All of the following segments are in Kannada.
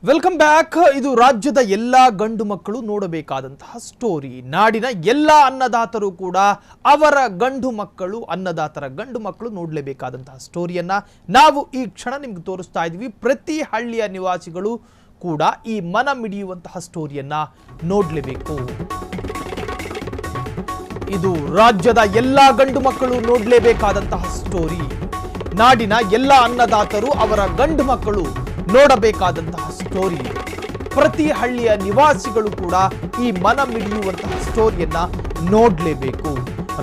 Welcome back. ಇದು ರಾಜ್ಯದ ಎಲ್ಲಾ ಗಂಡು ಮಕ್ಕಳು ನೋಡಬೇಕಾದಂತಹ ಸ್ಟೋರಿ. ನಾಡಿನ ಎಲ್ಲಾ ಅನ್ನದಾತರು ಕೂಡ ಅವರ ಗಂಡು ಮಕ್ಕಳು, ಅನ್ನದಾತರ ಗಂಡು ಮಕ್ಕಳು ನೋಡಲೇಬೇಕಾದಂತಹ ಸ್ಟೋರಿಯನ್ನ ನಾವು ಈ ಕ್ಷಣ ನಿಮ್ಗೆ ತೋರಿಸ್ತಾ ಇದ್ದೀವಿ. ಪ್ರತಿ ಹಳ್ಳಿಯ ನಿವಾಸಿಗಳು ಕೂಡ ಈ ಮನ ಮಿಡಿಯುವಂತಹ ಸ್ಟೋರಿಯನ್ನ ನೋಡಲೇಬೇಕು. ಇದು ರಾಜ್ಯದ ಎಲ್ಲಾ ಗಂಡು ಮಕ್ಕಳು ನೋಡಲೇಬೇಕಾದಂತಹ ಸ್ಟೋರಿ. ನಾಡಿನ ಎಲ್ಲ ಅನ್ನದಾತರು ಅವರ ಗಂಡು ಮಕ್ಕಳು ನೋಡಬೇಕಾದಂತಹ ಸ್ಟೋರಿ. ಪ್ರತಿ ಹಳ್ಳಿಯ ನಿವಾಸಿಗಳು ಕೂಡ ಈ ಮನ ಮಿಡಿಯುವಂತಹ ಸ್ಟೋರಿಯನ್ನ ನೋಡಲೇಬೇಕು.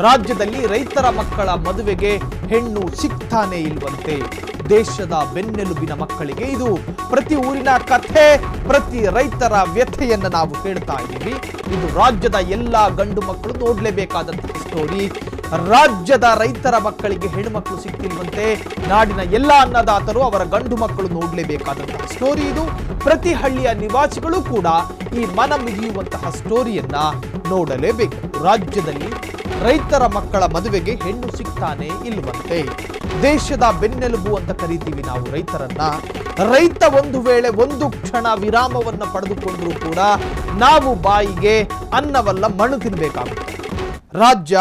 ರಾಜ್ಯದಲ್ಲಿ ರೈತರ ಮಕ್ಕಳ ಮದುವೆಗೆ ಹೆಣ್ಣು ಸಿಗ್ತಾನೆ ಇಲ್ವಂತೆ. ದೇಶದ ಬೆನ್ನೆಲುಬಿನ ಮಕ್ಕಳಿಗೆ ಇದು ಪ್ರತಿ ಊರಿನ ಕಥೆ, ಪ್ರತಿ ರೈತರ ವ್ಯಥೆಯನ್ನ ನಾವು ಕೇಳ್ತಾ ಇದ್ದೀವಿ. ಇದು ರಾಜ್ಯದ ಎಲ್ಲ ಗಂಡು ಮಕ್ಕಳು ನೋಡಲೇಬೇಕಾದಂತಹ ಸ್ಟೋರಿ. ರಾಜ್ಯದ ರೈತರ ಮಕ್ಕಳಿಗೆ ಹೆಣ್ಣು ಮಕ್ಕಳು ಸಿಗ್ತಿಲ್ವಂತೆ. ನಾಡಿನ ಎಲ್ಲ ಅನ್ನದಾತರು ಅವರ ಗಂಡು ಮಕ್ಕಳು ನೋಡಲೇಬೇಕಾದಂತಹ ಸ್ಟೋರಿ. ಇದು ಪ್ರತಿ ಹಳ್ಳಿಯ ನಿವಾಸಿಗಳು ಕೂಡ ಈ ಮನ ಮಿಡಿಯುವಂತಹ ಸ್ಟೋರಿಯನ್ನ ನೋಡಲೇಬೇಕು. ರಾಜ್ಯದಲ್ಲಿ ರೈತರ ಮಕ್ಕಳ ಮದುವೆಗೆ ಹೆಣ್ಣು ಸಿಗ್ತಾನೆ ಇಲ್ವಂತೆ. ದೇಶದ ಬೆನ್ನೆಲುಬು ಅಂತ ಕರಿತೀವಿ ನಾವು ರೈತರನ್ನ. ರೈತ ಒಂದು ವೇಳೆ ಒಂದು ಕ್ಷಣ ವಿರಾಮವನ್ನ ಪಡೆದುಕೊಂಡ್ರೂ ಕೂಡ ನಾವು ಬಾಯಿಗೆ ಅನ್ನವಲ್ಲ ಮಣ್ಣು ತಿನ್ನಬೇಕಾಗುತ್ತೆ. ರಾಜ್ಯ,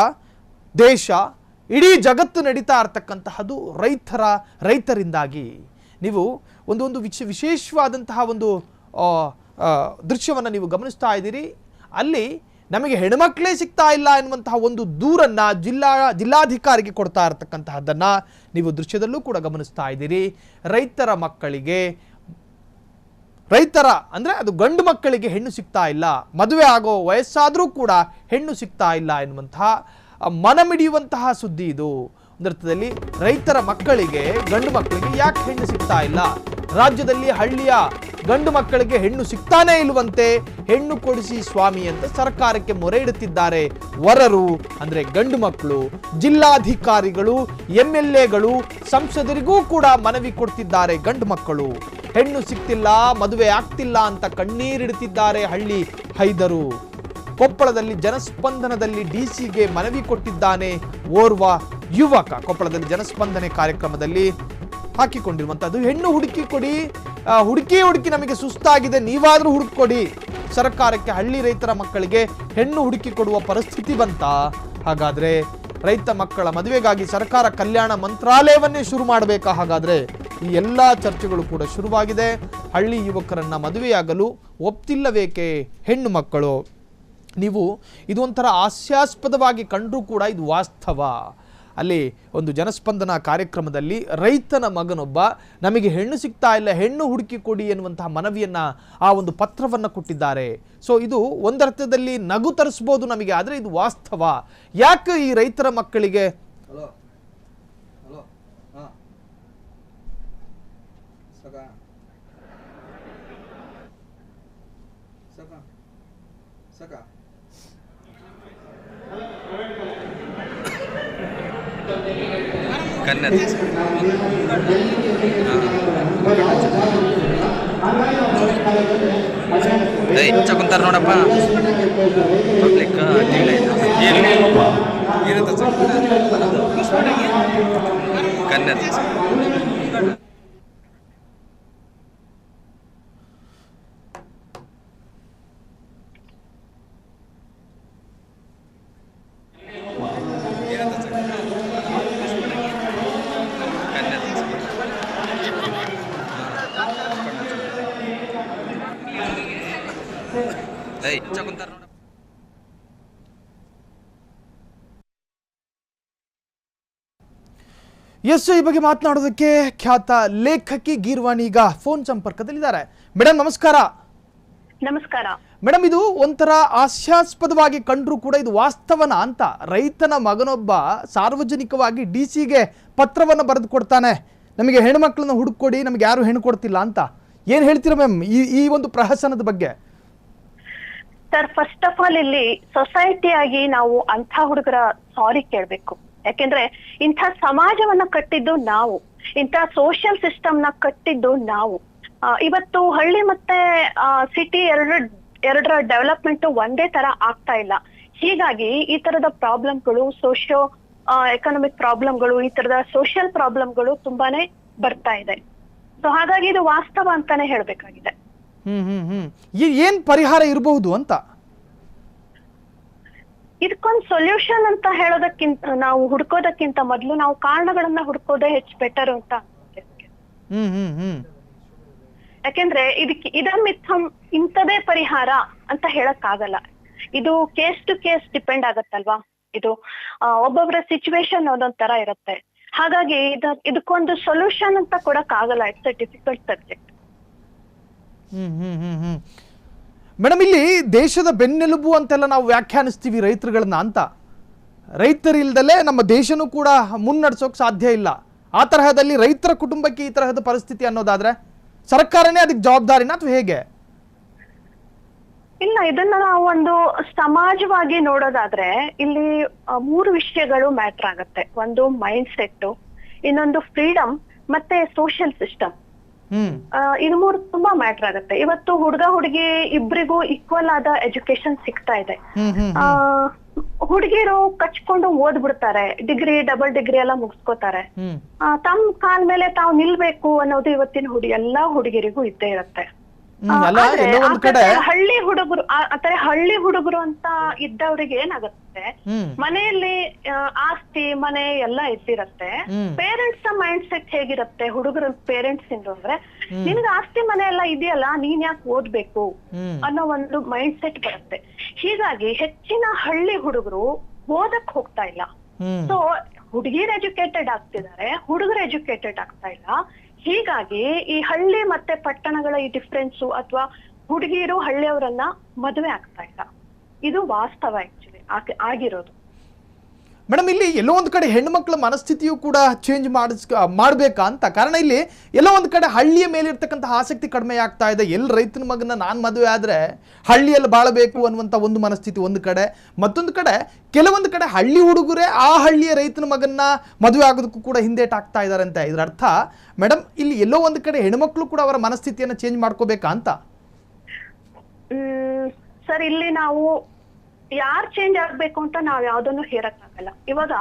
ದೇಶ, ಇಡೀ ಜಗತ್ತು ನಡೀತಾ ಇರತಕ್ಕಂತಹದ್ದು ರೈತರಿಂದಾಗಿ. ನೀವು ಒಂದು ವಿಶೇಷವಾದಂತಹ ಒಂದು ದೃಶ್ಯವನ್ನು ನೀವು ಗಮನಿಸ್ತಾ ಇದ್ದೀರಿ. ಅಲ್ಲಿ ನಮಗೆ ಹೆಣ್ಮಕ್ಳೇ ಸಿಗ್ತಾ ಇಲ್ಲ ಎನ್ನುವಂತಹ ಒಂದು ದೂರನ್ನ ಜಿಲ್ಲಾಧಿಕಾರಿಗೆ ಕೊಡ್ತಾ ಇರತಕ್ಕಂತಹದ್ದನ್ನ ನೀವು ದೃಶ್ಯದಲ್ಲೂ ಕೂಡ ಗಮನಿಸ್ತಾ ಇದ್ದೀರಿ. ರೈತರ ಅಂದ್ರೆ ಅದು ಗಂಡು ಮಕ್ಕಳಿಗೆ ಹೆಣ್ಣು ಸಿಗ್ತಾ ಇಲ್ಲ, ಮದುವೆ ಆಗೋ ವಯಸ್ಸಾದ್ರೂ ಕೂಡ ಹೆಣ್ಣು ಸಿಗ್ತಾ ಇಲ್ಲ ಎನ್ನುವಂತಹ ಮನ ಮಿಡಿಯುವಂತಹ ಸುದ್ದಿ ಇದು. ಒಂದರ್ಥದಲ್ಲಿ ರೈತರ ಮಕ್ಕಳಿಗೆ, ಗಂಡು ಮಕ್ಕಳಿಗೆ ಯಾಕೆ ಹೆಣ್ಣು ಸಿಗ್ತಾ ಇಲ್ಲ? ರಾಜ್ಯದಲ್ಲಿ ಹಳ್ಳಿಯ ಗಂಡು ಮಕ್ಕಳಿಗೆ ಹೆಣ್ಣು ಸಿಗ್ತಾನೆ ಇಲ್ವಂತೆ. ಹೆಣ್ಣು ಕೊಡಿಸಿ ಸ್ವಾಮಿ ಅಂತ ಸರ್ಕಾರಕ್ಕೆ ಮೊರೆ ಇಡುತ್ತಿದ್ದಾರೆ ವರರು, ಅಂದ್ರೆ ಗಂಡು ಮಕ್ಕಳು. ಜಿಲ್ಲಾಧಿಕಾರಿಗಳು, MLAಗಳು, ಸಂಸದರಿಗೂ ಕೂಡ ಮನವಿ ಕೊಡ್ತಿದ್ದಾರೆ ಗಂಡು ಮಕ್ಕಳು. ಹೆಣ್ಣು ಸಿಗ್ತಿಲ್ಲ, ಮದುವೆ ಆಗ್ತಿಲ್ಲ ಅಂತ ಕಣ್ಣೀರಿಡುತ್ತಿದ್ದಾರೆ ಹಳ್ಳಿ ಹೈದರು. ಕೊಪ್ಪಳದಲ್ಲಿ ಜನಸ್ಪಂದನದಲ್ಲಿ DCಗೆ ಮನವಿ ಕೊಟ್ಟಿದ್ದಾನೆ ಓರ್ವ ಯುವಕ. ಕೊಪ್ಪಳದಲ್ಲಿ ಜನಸ್ಪಂದನೆ ಕಾರ್ಯಕ್ರಮದಲ್ಲಿ ಹಾಕಿಕೊಂಡಿರುವಂತದ್ದು, ಹೆಣ್ಣು ಹುಡುಕಿ ಕೊಡಿ, ಹುಡುಕಿ ನಮಗೆ ಸುಸ್ತಾಗಿದೆ, ನೀವಾದ್ರೂ ಹುಡುಕೊಡಿ. ಸರ್ಕಾರಕ್ಕೆ ಹಳ್ಳಿ ರೈತರ ಮಕ್ಕಳಿಗೆ ಹೆಣ್ಣು ಹುಡುಕಿ ಕೊಡುವ ಪರಿಸ್ಥಿತಿ ಬಂತ? ಹಾಗಾದ್ರೆ ರೈತ ಮಕ್ಕಳ ಮದುವೆಗಾಗಿ ಸರ್ಕಾರ ಕಲ್ಯಾಣ ಮಂತ್ರಾಲಯವನ್ನೇ ಶುರು ಮಾಡಬೇಕಾ? ಹಾಗಾದ್ರೆ ಈ ಎಲ್ಲ ಚರ್ಚೆಗಳು ಕೂಡ ಶುರುವಾಗಿದೆ. ಹಳ್ಳಿ ಯುವಕರನ್ನ ಮದುವೆಯಾಗಲು ಒಪ್ತಿಲ್ಲವೇಕೆ ಹೆಣ್ಣು ಮಕ್ಕಳು? ನೀವು ಇದು ಒಂಥರ ಹಾಸ್ಯಾಸ್ಪದವಾಗಿ ಕಂಡರೂ ಕೂಡ ಇದು ವಾಸ್ತವ. ಅಲ್ಲಿ ಒಂದು ಜನಸ್ಪಂದನ ಕಾರ್ಯಕ್ರಮದಲ್ಲಿ ರೈತನ ಮಗನೊಬ್ಬ ನಮಗೆ ಹೆಣ್ಣು ಸಿಗ್ತಾ ಇಲ್ಲ, ಹೆಣ್ಣು ಹುಡುಕಿ ಕೊಡಿ ಎನ್ನುವಂತಹ ಮನವಿಯನ್ನ, ಆ ಒಂದು ಪತ್ರವನ್ನು ಕೊಟ್ಟಿದ್ದಾರೆ. ಸೊ ಇದು ಒಂದರ್ಥದಲ್ಲಿ ನಗು ತರಿಸ್ಬೋದು ನಮಗೆ, ಆದರೆ ಇದು ವಾಸ್ತವ. ಯಾಕೆ ಈ ರೈತರ ಮಕ್ಕಳಿಗೆ ಕುಂತಾರ ನೋಡಪ್ಪ ಪಬ್ಲಿಕ್ ಕನ್ನಡ ಎಸ್, ಈ ಬಗ್ಗೆ ಮಾತನಾಡೋದಕ್ಕೆ ಖ್ಯಾತ ಲೇಖಕಿ ಗೀರ್ವಾಣಿ ಈಗ ಫೋನ್ ಸಂಪರ್ಕದಲ್ಲಿದ್ದಾರೆ. ಮೇಡಮ್ ನಮಸ್ಕಾರ. ನಮಸ್ಕಾರ ಮೇಡಮ್, ಇದು ಒಂಥರ ಹಾಸ್ಯಾಸ್ಪದವಾಗಿ ಕಂಡ್ರೂ ಕೂಡ ಇದು ವಾಸ್ತವನ ಅಂತ? ರೈತನ ಮಗನೊಬ್ಬ ಸಾರ್ವಜನಿಕವಾಗಿ DCಗೆ ಪತ್ರವನ್ನು ಬರೆದು ಕೊಡ್ತಾನೆ, ನಮಗೆ ಹೆಣ್ಮಕ್ಳನ್ನ ಹುಡುಕೊಡಿ, ನಮ್ಗೆ ಯಾರು ಹೆಣ್ಣು ಕೊಡ್ತಿಲ್ಲ ಅಂತ. ಏನ್ ಹೇಳ್ತೀರಾ ಮ್ಯಾಮ್ ಈ ಒಂದು ಪ್ರಹಸನದ ಬಗ್ಗೆ? ಸರ್, ಫಸ್ಟ್ ಆಫ್ ಆಲ್ ಇಲ್ಲಿ ಸೊಸೈಟಿ ಆಗಿ ನಾವು ಅಂಥ ಹುಡುಗರ ಸಾರಿ ಕೇಳ್ಬೇಕು. ಯಾಕೆಂದ್ರೆ ಇಂಥ ಸಮಾಜವನ್ನ ಕಟ್ಟಿದ್ದು ನಾವು, ಇಂಥ ಸೋಷಿಯಲ್ ಸಿಸ್ಟಮ್ ನ ಕಟ್ಟಿದ್ದು ನಾವು. ಇವತ್ತು ಹಳ್ಳಿ ಮತ್ತೆ ಸಿಟಿ ಎರಡರ ಡೆವಲಪ್ಮೆಂಟ್ ಒಂದೇ ತರ ಆಗ್ತಾ ಇಲ್ಲ. ಹೀಗಾಗಿ ಈ ತರದ ಪ್ರಾಬ್ಲಮ್ಗಳು, ಸೋಶಿಯೋ ಎಕನಾಮಿಕ್ ಪ್ರಾಬ್ಲಮ್ಗಳು, ಈ ತರದ ಸೋಷಿಯಲ್ ಪ್ರಾಬ್ಲಮ್ಗಳು ತುಂಬಾನೇ ಬರ್ತಾ ಇದೆ. ಸೊ ಹಾಗಾಗಿ ಇದು ವಾಸ್ತವ ಅಂತಾನೆ ಹೇಳ್ಬೇಕಾಗಿದೆ. ಏನ್ ಪರಿಹಾರ ಇರಬಹುದು ಅಂತ? ಇದಕ್ಕೊಂದು ಸೊಲ್ಯೂಷನ್ ಅಂತ ಹೇಳೋದಕ್ಕಿಂತ, ನಾವು ಹುಡ್ಕೋದಕ್ಕಿಂತ ಮೊದಲು ನಾವು ಕಾರಣಗಳನ್ನ ಹುಡ್ಕೋದೇ ಹೆಚ್ಚು ಬೆಟರ್ ಅಂತ. ಯಾಕೆಂದ್ರೆ ಇದಮ್ಮಿತ್ತಂ ಇಂಥದೇ ಪರಿಹಾರ ಅಂತ ಹೇಳಕ್ ಆಗಲ್ಲ. ಇದು ಕೇಸ್ ಟು ಕೇಸ್ ಡಿಪೆಂಡ್ ಆಗತ್ತಲ್ವಾ. ಇದು ಒಬ್ಬೊಬ್ಬರ ಸಿಚುವೇಶನ್ ಒಂದೊಂದ್ ತರ ಇರುತ್ತೆ. ಹಾಗಾಗಿ ಇದಕ್ಕೊಂದು ಸೊಲ್ಯೂಷನ್ ಅಂತ ಕೊಡಕ್ ಆಗಲ್ಲ. It's a difficult subject. Madam, ಇಲ್ಲಿ ದೇಶದ ಬೆನ್ನೆಲುಬು ಅಂತೆಲ್ಲ ನಾವು ವ್ಯಾಖ್ಯಾನಿಸ್ತೀವಿ ರೈತರುಗಳನ್ನ ಅಂತ. ರೈತರಿಲ್ದಲೇ ನಮ್ಮ ದೇಶನೂ ಕೂಡ ಮುನ್ನಡೆಸೋಕೆ ಸಾಧ್ಯ ಇಲ್ಲ. ಆ ತರಹದಲ್ಲಿ ರೈತರ ಕುಟುಂಬಕ್ಕೆ ಈ ತರಹದ ಪರಿಸ್ಥಿತಿ ಅನ್ನೋದಾದ್ರೆ ಸರ್ಕಾರನೇ ಅದಕ್ಕೆ ಜವಾಬ್ದಾರಿನ ಅಥವಾ ಹೇಗೆ? ಇಲ್ಲ, ಇದನ್ನ ನಾವು ಒಂದು ಸಮಾಜವಾಗಿ ನೋಡೋದಾದ್ರೆ ಇಲ್ಲಿ 3 ವಿಷಯಗಳು ಮ್ಯಾಟರ್ ಆಗತ್ತೆ. ಒಂದು ಮೈಂಡ್ ಸೆಟ್, ಇನ್ನೊಂದು ಫ್ರೀಡಮ್, ಮತ್ತೆ ಸೋಷಿಯಲ್ ಸಿಸ್ಟಮ್. ಇದು 3 ತುಂಬಾ ಮ್ಯಾಟರ್ ಆಗುತ್ತೆ. ಇವತ್ತು ಹುಡುಗ ಹುಡುಗಿ ಇಬ್ಬರಿಗೂ ಈಕ್ವಲ್ ಆದ ಎಜುಕೇಶನ್ ಸಿಗ್ತಾ ಇದೆ. ಹುಡುಗಿರು ಕಚ್ಕೊಂಡು ಓದ್ಬಿಡ್ತಾರೆ, ಡಿಗ್ರಿ ಡಬಲ್ ಡಿಗ್ರಿ ಎಲ್ಲ ಮುಗಿಸ್ಕೋತಾರೆ. ತಮ್ಮ ಕಾಲ್ ಮೇಲೆ ತಾವು ನಿಲ್ಬೇಕು ಅನ್ನೋದು ಇವತ್ತಿನ ಎಲ್ಲಾ ಹುಡುಗಿರಿಗೂ ಇದ್ದೇ ಇರುತ್ತೆ. ಹಳ್ಳಿ ಹುಡುಗರು ಹಳ್ಳಿ ಹುಡುಗರು ಅಂತ ಇದ್ದವ್ರಿಗೆ ಏನಾಗುತ್ತೆ, ಮನೆಯಲ್ಲಿ ಆಸ್ತಿ ಮನೆ ಎಲ್ಲ ಇದ್ದಿರತ್ತೆ. ಪೇರೆಂಟ್ಸ್ ಮೈಂಡ್ ಸೆಟ್ ಹೇಗಿರುತ್ತೆ ಹುಡುಗರ ಪೇರೆಂಟ್ಸ್ ಇಂದು ಅಂದ್ರೆ, ನಿನ್ಗೆ ಆಸ್ತಿ ಮನೆ ಎಲ್ಲ ಇದೆಯಲ್ಲ, ನೀನ್ ಯಾಕೆ ಓದ್ಬೇಕು ಅನ್ನೋ ಒಂದು ಮೈಂಡ್ ಸೆಟ್ ಬರುತ್ತೆ. ಹೀಗಾಗಿ ಹೆಚ್ಚಿನ ಹಳ್ಳಿ ಹುಡುಗರು ಓದಕ್ ಹೋಗ್ತಾ ಇಲ್ಲ. ಸೊ ಹುಡುಗಿರ್ ಎಜುಕೇಟೆಡ್ ಆಗ್ತಿದ್ದಾರೆ, ಹುಡುಗರು ಎಜುಕೇಟೆಡ್ ಆಗ್ತಾ ಇಲ್ಲ. ಹೀಗಾಗಿ ಈ ಹಳ್ಳಿ ಮತ್ತೆ ಪಟ್ಟಣಗಳ ಈ ಡಿಫ್ರೆನ್ಸು ಅಥವಾ ಹುಡುಗಿರು ಹಳ್ಳಿಯವರನ್ನ ಮದುವೆ ಆಗ್ತಾ ಇಲ್ಲ. ಇದು ವಾಸ್ತವ ಆಕ್ಚುಲಿ ಆಗಿರೋದು. ಮೇಡಮ್, ಇಲ್ಲಿ ಎಲ್ಲೋ ಒಂದು ಕಡೆ ಹೆಣ್ಮಕ್ಳ ಮನಸ್ಥಿತಿಯು ಕೂಡ ಚೇಂಜ್ ಮಾಡ್ಬೇಕಾ ಅಂತ. ಕಾರಣ ಇಲ್ಲಿ ಎಲ್ಲೋ ಒಂದು ಕಡೆ ಹಳ್ಳಿಯ ಮೇಲೆ ಇರ್ತಕ್ಕಂಥ ಆಸಕ್ತಿ ಕಡಿಮೆ ಆಗ್ತಾ ಇದೆ. ಎಲ್ಲಿ ರೈತನ ಮಗನ ನಾನು ಮದುವೆ ಆದ್ರೆ ಹಳ್ಳಿಯಲ್ಲಿ ಬಾಳಬೇಕು ಅನ್ನುವಂಥ ಒಂದು ಮನಸ್ಥಿತಿ ಒಂದು ಕಡೆ. ಮತ್ತೊಂದು ಕಡೆ ಕೆಲವೊಂದು ಕಡೆ ಹಳ್ಳಿ ಹುಡುಗರೇ ಆ ಹಳ್ಳಿಯ ರೈತನ ಮಗನ್ನ ಮದುವೆ ಆಗೋದಕ್ಕೂ ಕೂಡ ಹಿಂದೇಟಾಗ್ತಾ ಇದ್ದಾರೆ ಅಂತ. ಇದರ ಅರ್ಥ ಮೇಡಮ್, ಇಲ್ಲಿ ಎಲ್ಲೋ ಒಂದು ಕಡೆ ಹೆಣ್ಮಕ್ಳು ಕೂಡ ಅವರ ಮನಸ್ಥಿತಿಯನ್ನು ಚೇಂಜ್ ಮಾಡ್ಕೋಬೇಕಾ ಅಂತ? ಸರ್, ಇಲ್ಲಿ ನಾವು ಯಾರ್ ಚೇಂಜ್ ಆಗ್ಬೇಕು ಅಂತ ನಾವ್ ಯಾವ್ದನ್ನು ಹೇರಕ್ ಆಗಲ್ಲ. ಇವಾಗ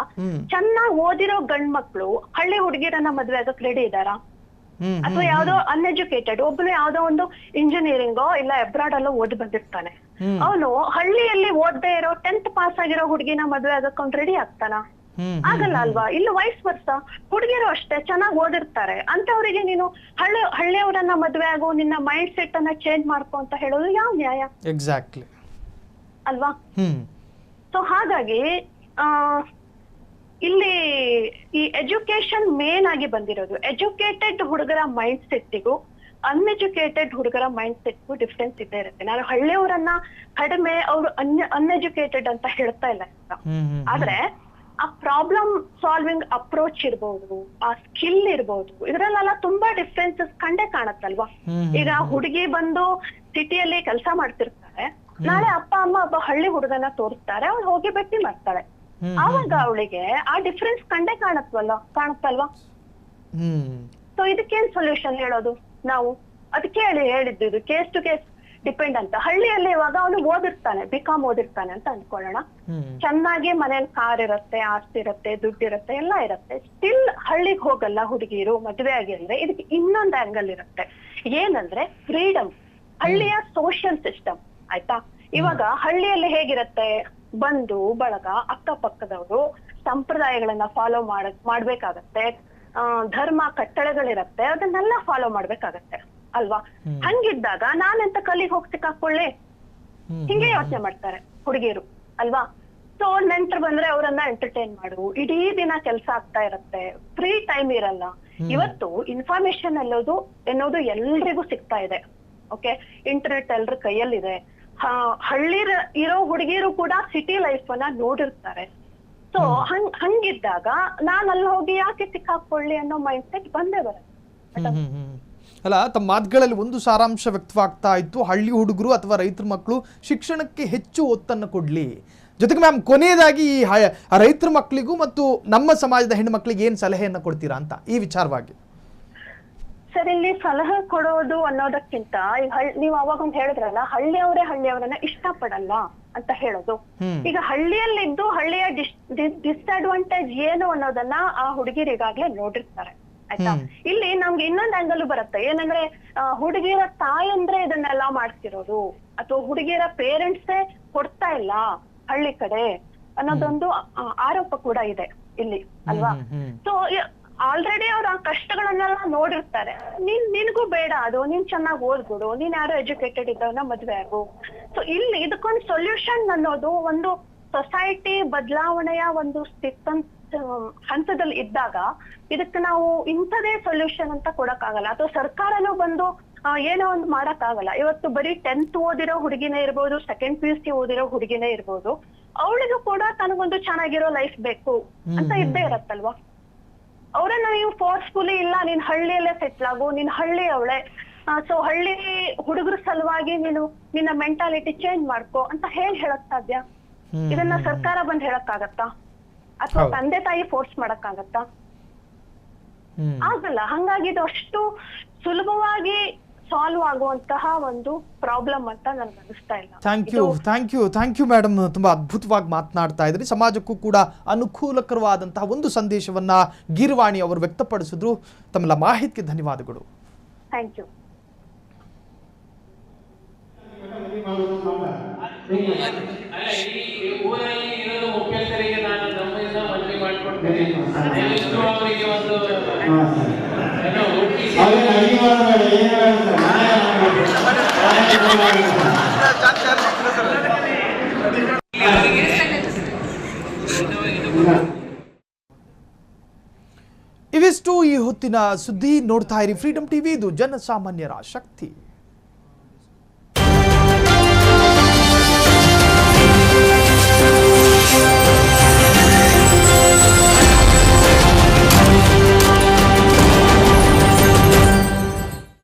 ಚೆನ್ನಾಗ್ ಓದಿರೋ ಗಂಡ್ ಮಕ್ಳು ಹಳ್ಳಿ ಹುಡುಗಿರನ್ನ ಮದ್ವೆ ಆಗಕ್ ರೆಡಿ ಇದಾರ? ಅಥವಾ ಯಾವ್ದೋ ಅನ್ಎಜುಕೇಟೆಡ್ ಒಬ್ಬನು ಯಾವ್ದೋ ಒಂದು ಇಂಜಿನಿಯರಿಂಗೋ ಇಲ್ಲ ಅಬ್ರಾಡ್ ಅಲ್ಲೋ ಓದಿ ಬಂದಿರ್ತಾನೆ, ಅವನು ಹಳ್ಳಿಯಲ್ಲಿ ಓದದೇ ಇರೋ 10th ಪಾಸ್ ಆಗಿರೋ ಹುಡುಗಿನ ಮದ್ವೆ ಆಗಕ್ ಅವ್ನು ರೆಡಿ ಆಗ್ತಾನ? ಆಗಲ್ಲ ಅಲ್ವಾ? ಇಲ್ಲಿ ವಯಸ್ ವರ್ಷ ಹುಡುಗಿರು ಅಷ್ಟೇ ಚೆನ್ನಾಗ್ ಓದಿರ್ತಾರೆ. ಅಂತವ್ರಿಗೆ ನೀನು ಹಳ್ಳಿಯವರನ್ನ ಮದ್ವೆ ಆಗೋ, ನಿನ್ನ ಮೈಂಡ್ ಸೆಟ್ ಅನ್ನ ಚೇಂಜ್ ಮಾಡ್ಕೊ ಅಂತ ಹೇಳೋದು ಯಾವ ನ್ಯಾಯ? ಎಕ್ಸಾಕ್ಟ್ಲಿ ಅಲ್ವಾ? ಸೊ ಹಾಗಾಗಿ ಇಲ್ಲಿ ಈ ಎಜುಕೇಶನ್ ಮೇನ್ ಆಗಿ ಬಂದಿರೋದು. ಎಜುಕೇಟೆಡ್ ಹುಡುಗರ ಮೈಂಡ್ ಸೆಟ್ಟಿಗೂ ಅನ್ಎಜುಕೇಟೆಡ್ ಹುಡುಗರ ಮೈಂಡ್ ಸೆಟ್ಗೂ ಡಿಫ್ರೆನ್ಸ್ ಇದ್ದೇ ಇರುತ್ತೆ. ನಾನು ಹಳ್ಳಿಯವರನ್ನ ಕಡಿಮೆ, ಅವರು ಅನ್ಎಜುಕೇಟೆಡ್ ಅಂತ ಹೇಳ್ತಾ ಇಲ್ಲ. ಆದ್ರೆ ಆ ಪ್ರಾಬ್ಲಮ್ ಸಾಲ್ವಿಂಗ್ ಅಪ್ರೋಚ್ ಇರ್ಬೋದು, ಆ ಸ್ಕಿಲ್ ಇರ್ಬೋದು, ಇದ್ರಲ್ಲೆಲ್ಲ ತುಂಬಾ ಡಿಫ್ರೆನ್ಸಸ್ ಕಂಡೇ ಕಾಣತ್ತಲ್ವಾ? ಈಗ ಹುಡುಗಿ ಬಂದು ಸಿಟಿಯಲ್ಲಿ ಕೆಲಸ ಮಾಡ್ತಿರ್ತಾರೆ, ನಾಳೆ ಅಪ್ಪ ಅಮ್ಮ ಒಬ್ಬ ಹಳ್ಳಿ ಹುಡುಗನ ತೋರಿಸ್ತಾರೆ, ಅವಳು ಹೋಗಿ ಭೇಟಿ ಮಾಡ್ತಾಳೆ. ಆವಾಗ ಅವಳಿಗೆ ಆ ಡಿಫ್ರೆನ್ಸ್ ಕಂಡೇ ಕಾಣುತ್ತಲ್ವಾ? ಸೊ ಇದಕ್ಕೇನ್ ಸೊಲ್ಯೂಷನ್ ಹೇಳೋದು ನಾವು? ಅದಕ್ಕೆ ಹೇಳಿದ್ದು ಇದು ಕೇಸ್ ಟು ಕೇಸ್ ಡಿಪೆಂಡ್ ಅಂತ. ಹಳ್ಳಿಯಲ್ಲಿ ಇವಾಗ ಅವನು ಓದಿರ್ತಾನೆ, ಬಿಕಾಮ್ ಓದಿರ್ತಾನೆ ಅಂತ ಅನ್ಕೊಳ್ಳೋಣ, ಚೆನ್ನಾಗಿ ಮನೇಲಿ ಕಾರ್ ಇರುತ್ತೆ, ಆಸ್ತಿ ಇರುತ್ತೆ, ದುಡ್ಡಿರುತ್ತೆ, ಎಲ್ಲ ಇರುತ್ತೆ. ಸ್ಟಿಲ್ ಹಳ್ಳಿಗೆ ಹೋಗಲ್ಲ ಹುಡುಗಿರು ಮದುವೆ ಆಗಿ ಅಂದ್ರೆ ಇದಕ್ಕೆ ಇನ್ನೊಂದು ಆಂಗಲ್ ಇರುತ್ತೆ. ಏನಂದ್ರೆ ಫ್ರೀಡಮ್, ಹಳ್ಳಿಯ ಸೋಷಿಯಲ್ ಸಿಸ್ಟಮ್. ಆಯ್ತಾ? ಇವಾಗ ಹಳ್ಳಿಯಲ್ಲಿ ಹೇಗಿರತ್ತೆ, ಬಂಧು ಬಳಗ, ಅಕ್ಕಪಕ್ಕದವರು ಸಂಪ್ರದಾಯಗಳನ್ನ ಫಾಲೋ ಮಾಡ್ಬೇಕಾಗತ್ತೆ, ಧರ್ಮ ಕಟ್ಟಳೆಗಳಿರತ್ತೆ, ಅದನ್ನೆಲ್ಲ ಫಾಲೋ ಮಾಡ್ಬೇಕಾಗತ್ತೆ ಅಲ್ವಾ? ಹಂಗಿದ್ದಾಗ ನಾನೆಂತ ಕಲಿಗೆ ಹೋಗಿ ಸಿಕ್ಕಾಕೊಳ್ಳಿ, ಹಿಂಗೆ ಯೋಚನೆ ಮಾಡ್ತಾರೆ ಹುಡುಗಿರು ಅಲ್ವಾ? ಸೊ ನೆಂಟ್ರು ಬಂದ್ರೆ ಅವರನ್ನ ಎಂಟರ್ಟೈನ್ ಮಾಡು, ಇಡೀ ದಿನ ಕೆಲ್ಸ ಆಗ್ತಾ ಇರತ್ತೆ, ಫ್ರೀ ಟೈಮ್ ಇರಲ್ಲ. ಇವತ್ತು ಇನ್ಫಾರ್ಮೇಶನ್ ಎನ್ನೋದು ಎಲ್ರಿಗೂ ಸಿಗ್ತಾ ಇದೆ. ಓಕೆ, ಇಂಟರ್ನೆಟ್ ಎಲ್ರ ಕೈಯಲ್ಲಿದೆ. ಹಳ್ಳಿ ಇರೋ ಹುಡುಗಿರು ಕೂಡ ಸಿಟಿ ಲೈಫ್ ಅನ್ನ ನೋಡಿರ್ತಾರೆ. ಸೊ ಹಂಗಿದ್ದಾಗ ನಾನ್ ಅಲ್ಲಿ ಹೋಗಿ ಯಾಕೆ ಸಿಕ್ಕಾಕೊಳ್ಳಿ ಅನ್ನೋ ಮೈಂಡ್ ಸೆಟ್ ಬಂದೇ ಬರುತ್ತೆ. ಅಲ್ಲ, ತಮ್ಮ ಮಾತುಗಳಲ್ಲಿ ಒಂದು ಸಾರಾಂಶ ವ್ಯಕ್ತವಾಗ್ತಾ ಇತ್ತು, ಹಳ್ಳಿ ಹುಡುಗರು ಅಥವಾ ರೈತರ ಮಕ್ಕಳು ಶಿಕ್ಷಣಕ್ಕೆ ಹೆಚ್ಚು ಒತ್ತನ್ನು ಕೊಡ್ಲಿ. ಜೊತೆಗೆ ಮ್ಯಾಮ್, ಕೊನೆಯದಾಗಿ ಈ ರೈತರ ಮಕ್ಕಳಿಗೂ ಮತ್ತು ನಮ್ಮ ಸಮಾಜದ ಹೆಣ್ಣು ಮಕ್ಕಳಿಗೆ ಏನ್ ಸಲಹೆಯನ್ನ ಕೊಡ್ತೀರಾ ಅಂತ ಈ ವಿಚಾರವಾಗಿ? ಸರ್, ಇಲ್ಲಿ ಸಲಹೆ ಕೊಡೋದು ಅನ್ನೋದಕ್ಕಿಂತ ನೀವು ಅವಾಗ ಒಂದು ಹೇಳಿದ್ರಲ್ಲ, ಹಳ್ಳಿಯವರನ್ನ ಇಷ್ಟಪಡಲ್ಲ ಅಂತ ಹೇಳೋದು. ಈಗ ಹಳ್ಳಿಯಲ್ಲಿದ್ದು ಹಳ್ಳಿಯ ಡಿಸ್ಅಡ್ವಾಂಟೇಜ್ ಏನು ಅನ್ನೋದನ್ನ ಆ ಹುಡುಗಿರಿಗಾಗ್ಲೇ ನೋಡಿರ್ತಾರೆ. ಆಯ್ತಾ. ಇಲ್ಲಿ ನಮ್ಗೆ ಇನ್ನೊಂದ್ ಆಂಗಲ್ ಬರುತ್ತೆ, ಏನಂದ್ರೆ ಹುಡುಗಿಯರ ತಾಯಂದ್ರೆ ಇದನ್ನೆಲ್ಲ ಮಾಡ್ತಿರೋದು, ಅಥವಾ ಹುಡುಗಿಯರ ಪೇರೆಂಟ್ಸೇ ಕೊಡ್ತಾ ಇಲ್ಲ ಹಳ್ಳಿ ಕಡೆ ಅನ್ನೋದೊಂದು ಆರೋಪ ಕೂಡ ಇದೆ ಇಲ್ಲಿ ಅಲ್ವಾ. ಸೊ ಆಲ್ರೆಡಿ ಅವ್ರ ಆ ಕಷ್ಟಗಳನ್ನೆಲ್ಲ ನೋಡಿರ್ತಾರೆ. ನಿನ್ಗೂ ಬೇಡ ಅದು, ನೀನ್ ಚೆನ್ನಾಗಿ ಓದ್ಬಿಡು, ನೀನ್ ಯಾರು ಎಜುಕೇಟೆಡ್ ಇದ್ದವನ್ನ ಮದ್ವೆ ಆಗು. ಸೊ ಇಲ್ಲಿ ಇದಕ್ಕೊಂದು ಸೊಲ್ಯೂಷನ್ ಅನ್ನೋದು ಒಂದು ಸೊಸೈಟಿ ಬದಲಾವಣೆಯ ಒಂದು ಹಂತದಲ್ಲಿ ಇದ್ದಾಗ ಇದಕ್ಕೆ ನಾವು ಇಂಥದೇ ಸೊಲ್ಯೂಷನ್ ಅಂತ ಕೊಡಕ್ಕಾಗಲ್ಲ, ಅಥವಾ ಸರ್ಕಾರನೂ ಬಂದು ಏನೋ ಒಂದು ಮಾಡಕ್ ಆಗಲ್ಲ. ಇವತ್ತು ಬರೀ 10th ಓದಿರೋ ಹುಡುಗಿನೇ ಇರ್ಬೋದು, 2nd PUC ಓದಿರೋ ಹುಡುಗಿನೇ ಇರ್ಬೋದು, ಅವಳಿಗೂ ಕೂಡ ತನಗೊಂದು ಚೆನ್ನಾಗಿರೋ ಲೈಫ್ ಬೇಕು ಅಂತ ಇದ್ದೇ ಇರತ್ತಲ್ವಾ. ಅವರನ್ನ ನೀವು ಫೋರ್ಸ್ಫುಲಿ ಇಲ್ಲ ನೀನ್ ಹಳ್ಳಿಯಲ್ಲೇ ಸೆಟ್ಲ್ ಆಗು, ನೀನ್ ಹಳ್ಳಿ ಅವಳೆ, ಸೊ ಹಳ್ಳಿ ಹುಡುಗರ ಸಲುವಾಗಿ ನೀನು ನಿನ್ನ ಮೆಂಟಾಲಿಟಿ ಚೇಂಜ್ ಮಾಡ್ಕೋ ಅಂತ ಹೇಳಕ್ ಸಾಧ್ಯ? ಇದನ್ನ ಸರ್ಕಾರ ಬಂದ್ ಹೇಳಕ್ಕಾಗತ್ತಾ? ಅಥವಾ ತಂದೆ ತಾಯಿ ಫೋರ್ಸ್ ಮಾಡಕ್ಕಾಗತ್ತಾ? ಆಗಲ್ಲ. ಹಂಗಾಗಿ ಇದು ಅಷ್ಟು ಸುಲಭವಾಗಿ ಸಾಲ್ವ್ ಆಗುವಂತಹ ಒಂದು ಪ್ರಾಬ್ಲಮ್ ಅಂತ ನನ್ಗೆ ಅನಿಸ್ತಾ ಇಲ್ಲ. ಥ್ಯಾಂಕ್ ಯು ಮೇಡಮ್, ತುಂಬಾ ಅದ್ಭುತವಾಗಿ ಮಾತನಾಡ್ತಾ ಇದ್ರಿ. ಸಮಾಜಕ್ಕೂ ಕೂಡ ಅನುಕೂಲಕರವಾದಂತಹ ಒಂದು ಸಂದೇಶವನ್ನ ಗೀರ್ವಾಣಿ ಅವರು ವ್ಯಕ್ತಪಡಿಸಿದ್ರು. ತಮ್ಮೆಲ್ಲ ಮಾಹಿತಿಗೆ ಧನ್ಯವಾದಗಳು. Thank you. ಇವಿಷ್ಟು ಈ ಹೊತ್ತಿನ ಸುದ್ದಿ. ನೋಡ್ತಾ ಇರಿ ಫ್ರೀಡಂ ಟಿವಿ, ಇದು ಜನಸಾಮಾನ್ಯರ ಶಕ್ತಿ.